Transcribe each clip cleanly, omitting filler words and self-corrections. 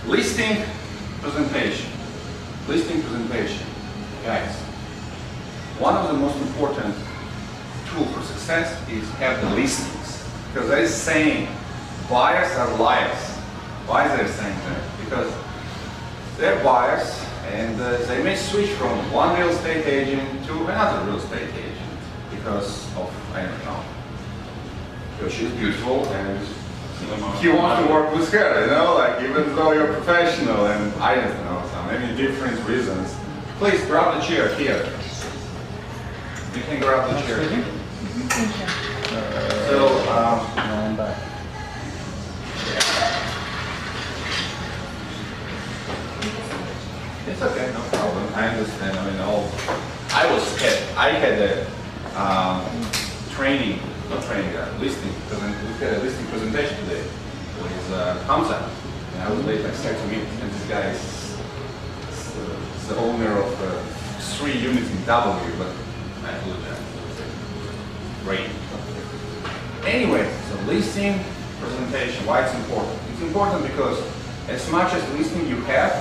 Listing presentation. Listing presentation. Guys, one of the most important tools for success is have the listings. Because there is saying, buyers are liars. Why is there saying that? Because they're buyers and they may switch from one real estate agent to another real estate agent because of, I don't know, because she's beautiful and he wants to work with her, you know, like even though you're professional and I don't know, some maybe different reasons. Please grab the chair here. You can grab the chair. So, I'm back. It's okay, no problem. I understand. I mean, I had a training, not training, listing. We had a listing presentation today with Hamza, and I was late like 30 minutes. And this guy is the owner of 3 units in W, but I apologize. Great. Anyway, so listing presentation. Why it's important? It's important because as much as listing you have,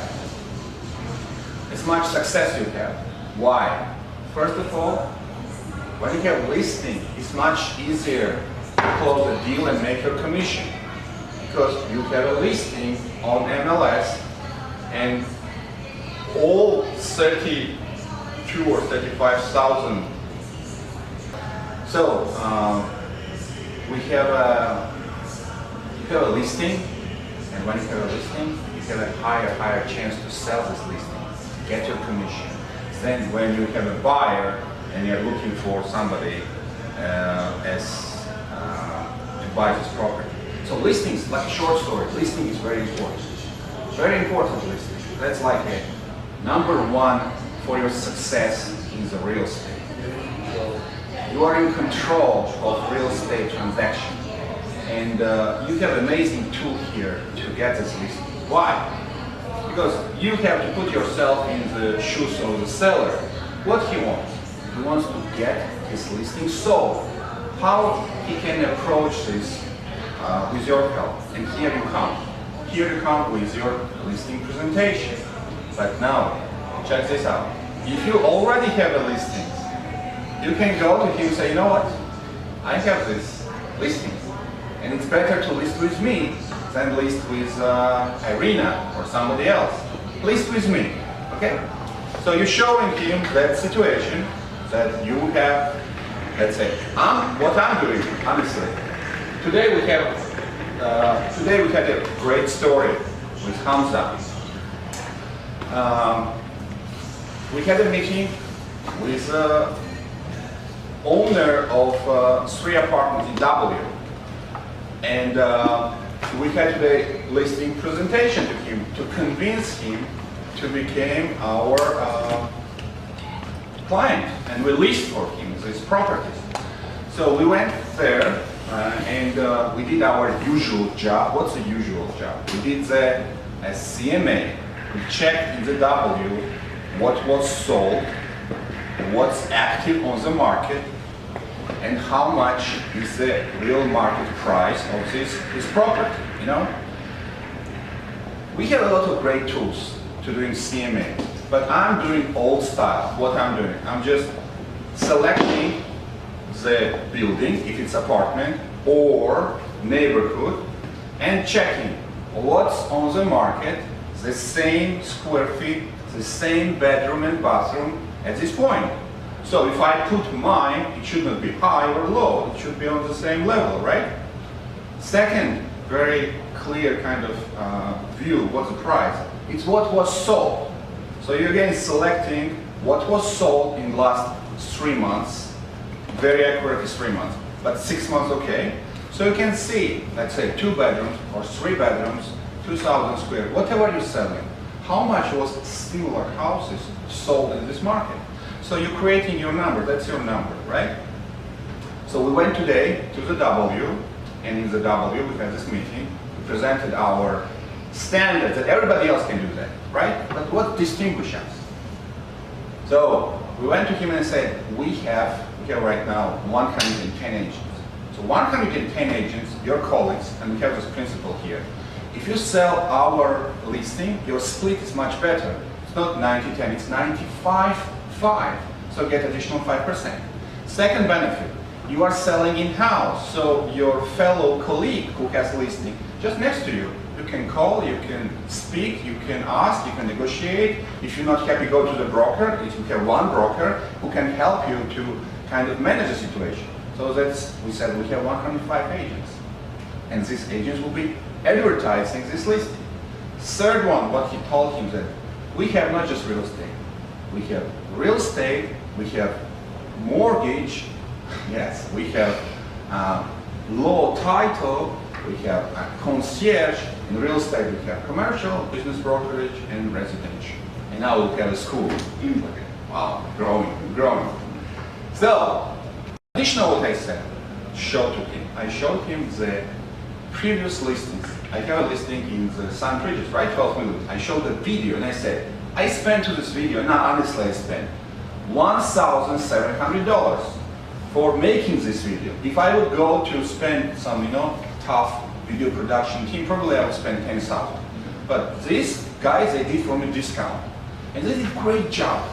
as much success you have. Why? First of all, when you have listing, it's much easier to close a deal and make your commission because you have a listing on MLS and all 32 or 35,000. So you have a listing, and when you have a listing, you have a higher chance to sell this listing. Get your commission. Then when you have a buyer and you're looking for somebody to buy this property. So listings, like a short story, listing is very important. Very important listing. That's like a #1 for your success in the real estate. You are in control of real estate transaction. And you have an amazing tool here to get this listing. Why? Because you have to put yourself in the shoes of the seller. What he wants? He wants to get his listing sold. How he can approach this with your help. And here you come. Here you come with your listing presentation. But now, check this out. If you already have a listing, you can go to him and say, you know what? I have this listing. And it's better to list with me than list with Irina or somebody else. List with me, okay? So you're showing him that situation that you have, let's say, what I'm doing, honestly. Today we had a great story with Hamza. We had a meeting with the owner of 3 apartments in W. And we had today listing presentation to him to convince him to become our client, and we leased for him these properties. So we went there and we did our usual job. What's the usual job? We did the CMA. We checked in the W what was sold, what's active on the market, and how much is the real market price of this property, you know? We have a lot of great tools to doing CMA, but I'm doing old style. What I'm doing, I'm just selecting the building, if it's apartment or neighborhood, and checking what's on the market, the same square feet, the same bedroom and bathroom at this point. So if I put mine, it should not be high or low. It should be on the same level, right? Second, very clear kind of view, what's the price? It's what was sold. So you're again selecting what was sold in the last 3 months. Very accurate is 3 months, but 6 months, okay. So you can see, let's say 2 bedrooms or 3 bedrooms, 2,000 square, whatever you're selling. How much was similar houses sold in this market? So you're creating your number, that's your number, right? So we went today to the W, and in the W we had this meeting. We presented our standards that everybody else can do that, right? But what distinguishes us? So we went to him and said, we have right now 110 agents. So 110 agents, your colleagues, and we have this principle here. If you sell our listing, your split is much better. It's not 90-10, it's 95-5. So get additional 5%. Second benefit, you are selling in-house. So your fellow colleague who has a listing just next to you, you can call, you can speak, you can ask, you can negotiate. If you're not happy, go to the broker. If you have one broker who can help you to kind of manage the situation. So that's, we said we have 105 agents. And these agents will be advertising this listing. Third one, what he told him that we have not just real estate. We have real estate, we have mortgage, yes, we have law title, we have a concierge. In real estate we have commercial, business brokerage, and residential. And now we have a school. Wow, growing. So, additional what I said, showed to him. I showed him the previous listings. I have a listing in the St. Regis, right? 12 million. I showed the video and I said, I spent to this video, and honestly I spent $1,700 for making this video. If I would go to spend some, tough video production team, probably I would spend $10,000. But these guys, they did for me discount. And they did a great job.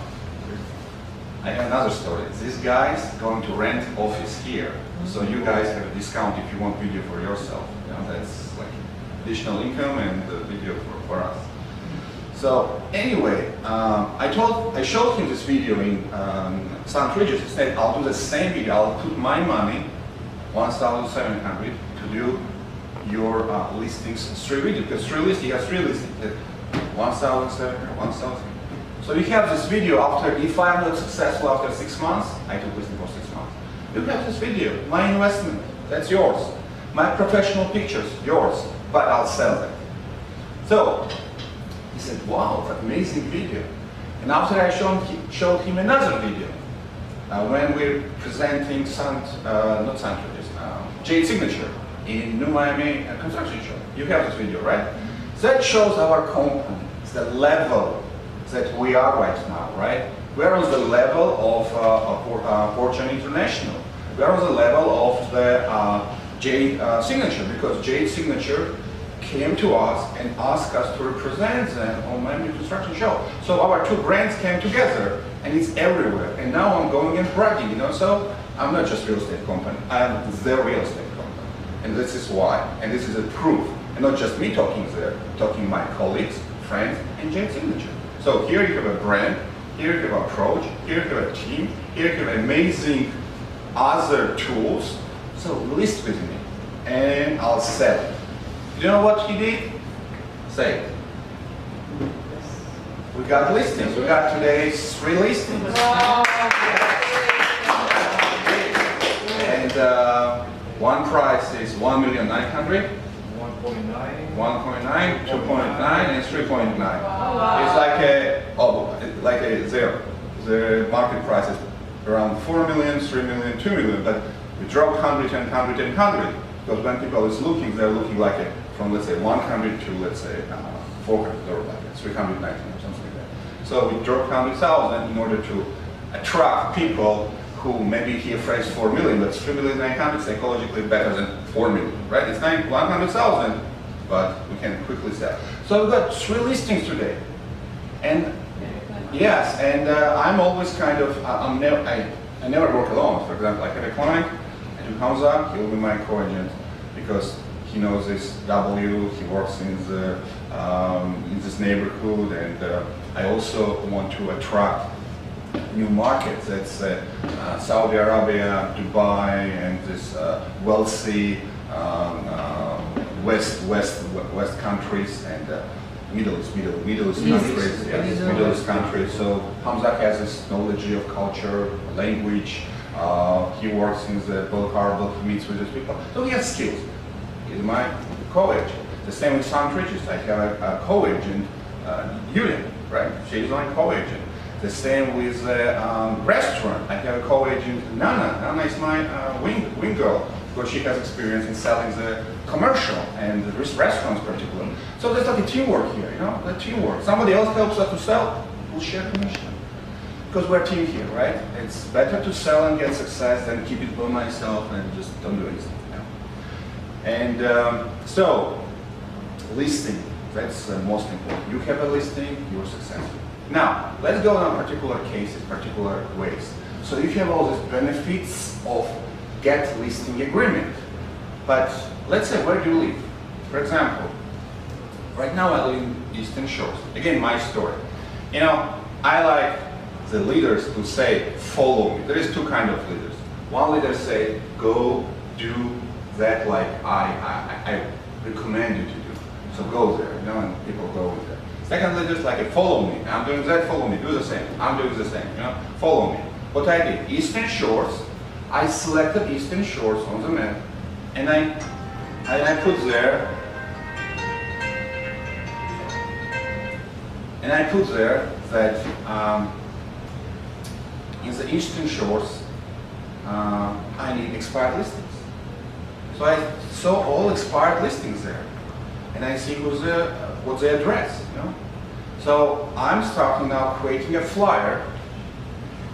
I have another story. These guys going to rent office here. So you guys have a discount if you want video for yourself. That's like additional income and the video for us. So anyway, I showed him this video in St. Regis. He said, I'll do the same video. I'll put my money, $1,700, to do your listings straight video, because he has three listings, 1,700, 1,000. So you have this video after, if I'm not successful after 6 months, I took listing for 6 months. You have this video, my investment, that's yours. My professional pictures, yours, but I'll sell them. So he said, wow, what amazing video. And after I showed him another video, when we're presenting Jade Signature in New Miami construction show. You have this video, right? That shows our company, the level that we are right now, right? We're on the level of Fortune International. We're on the level of the Jade Signature, because Jade Signature came to us and asked us to represent them on Miami Construction Show. So our two brands came together, and it's everywhere. And now I'm going and bragging, So I'm not just a real estate company. I'm the real estate company. And this is why. And this is a proof. And not just me talking there, talking my colleagues, friends, and Jade Signature. So here you have a brand, here you have an approach, here you have a team, here you have amazing other tools. So list with me, and I'll sell it. You know what he did? Say it. We got listings. We got today 3 listings. And one price is $1,900,000. 1.9, 2.9, and 3.9. It's like a zero. The market price is around 4 million, 3 million, 2 million, but we dropped 100 and 100 and 100. Because when people is looking, they're looking like from let's say 100 to let's say 400 or like 319 or something like that. So we dropped 100,000 in order to attract people who maybe he afraid 4 million, but 3,900,000 psychologically better than 4 million, right? It's 100,000, but we can quickly sell. So we've got 3 listings today, and yes, and I'm always kind of I never work alone. For example, I have a client, I do Hamza, he will be my co-agent because he knows this W, he works in this neighborhood, and I also want to attract new markets. That's Saudi Arabia, Dubai, and this wealthy West countries and Middle East countries. So Hamza has this knowledge of culture, language. He works in the Bulk Harbor, he meets with these people. So he has skills. He's my co-agent. The same with St. Regis. I have a co-agent, Yulia, right? She's my co-agent. The same with the restaurant. I have a co-agent, Nana. Nana is my wing girl, because she has experience in selling the commercial and the restaurants particularly. So there's like a teamwork here, the teamwork. Somebody else helps us to sell, we'll share commission. Because we're a team here, right? It's better to sell and get success than keep it by myself and just don't do anything. And so, listing. That's most important. You have a listing, you're successful. Now, let's go on particular cases, particular ways. So you have all these benefits of get listing agreement. But let's say, where do you live? For example, right now I live in Eastern Shores. Again, my story. You know, I like the leaders who say, follow me. There is two kinds of leaders. One leader say, go do that like I recommend you to do. So go there, you know, and people go there. Second leader is like, follow me. I'm doing that, follow me. Do the same. I'm doing the same, you know, follow me. What I did, Eastern Shores, I selected Eastern Shores on the map, and I put there, that in the Eastern Shores, I need expired listings. So I saw all expired listings there, and I see what's the address, you know. So I'm starting now creating a flyer,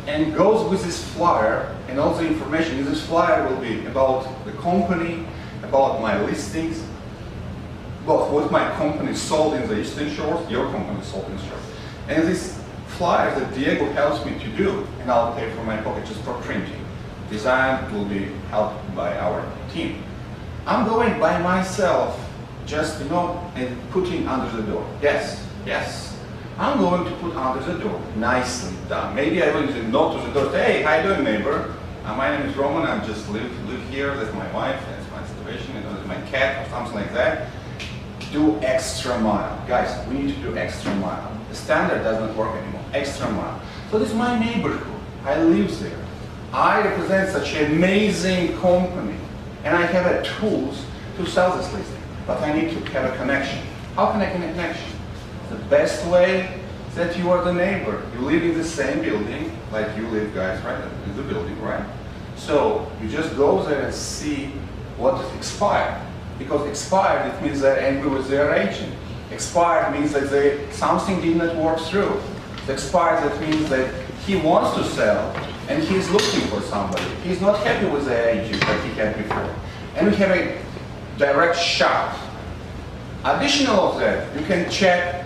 and goes with this flyer, and all the information in this flyer will be about the company, about my listings, about what my company sold in the Eastern Shores, your company sold in the Shores. And this flyer that Diego helps me to do, and I'll pay for my pocket just for printing. Design will be helped by our team. I'm going by myself, just, you know, and putting under the door. Yes, yes. I'm going to put under the door, nicely done. Maybe I will say no to the door, say, hey, how you doing, neighbor? My name is Roman, I just live here, that's my wife, that's my situation, you know, that's my cat, or something like that. Do extra mile. Guys, we need to do extra mile. The standard doesn't work anymore, extra mile. So this is my neighborhood, I live there. I represent such an amazing company, and I have tools to sell this listing, but I need to have a connection. How can I get a connection? The best way is that you are the neighbor. You live in the same building, like you live, guys, right? In the building, right? So you just go there and see what is expired. Because expired, it means they're angry with their agent. Expired means that something did not work through. The expired, that means that he wants to sell and he's looking for somebody. He's not happy with the agent that he had before. And we have a direct shot. Additional of that, you can check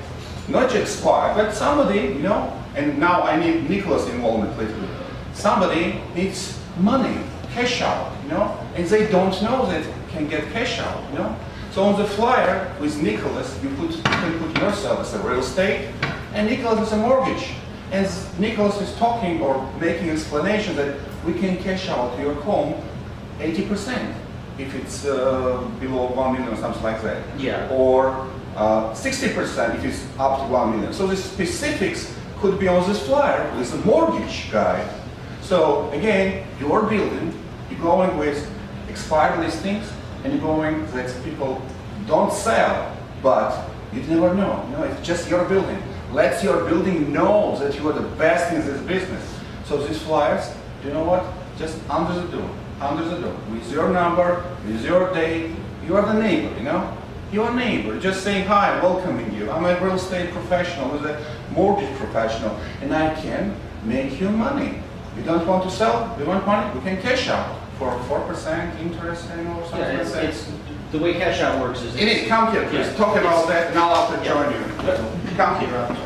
not just expired, but somebody, you know, and now I need Nicholas' involvement a little bit. Somebody needs money, cash out, you know, and they don't know that can get cash out, you know. So on the flyer with Nicholas, you can put yourself as a real estate, and Nicholas is a mortgage. And Nicholas is talking or making explanation that we can cash out your home 80% if it's below 1 million or something like that. Yeah. Or 60% if it's up to 1 million. So the specifics could be on this flyer with a mortgage guide. So again, your building, you're going with expired listings, and you're going that people don't sell, but you never know. You know, it's just your building. Let your building know that you are the best in this business. So these flyers, you know what? Just under the door, with your number, with your date. You are the neighbor, you know? Your neighbor, just saying hi, welcoming you. I'm a real estate professional, with a mortgage professional, and I can make you money. You don't want to sell, you want money, we can cash out for 4% interest or something like that. It's the way cash out works is. Come here, please. Yeah. Talk about that, and I'll have to join you. Come here.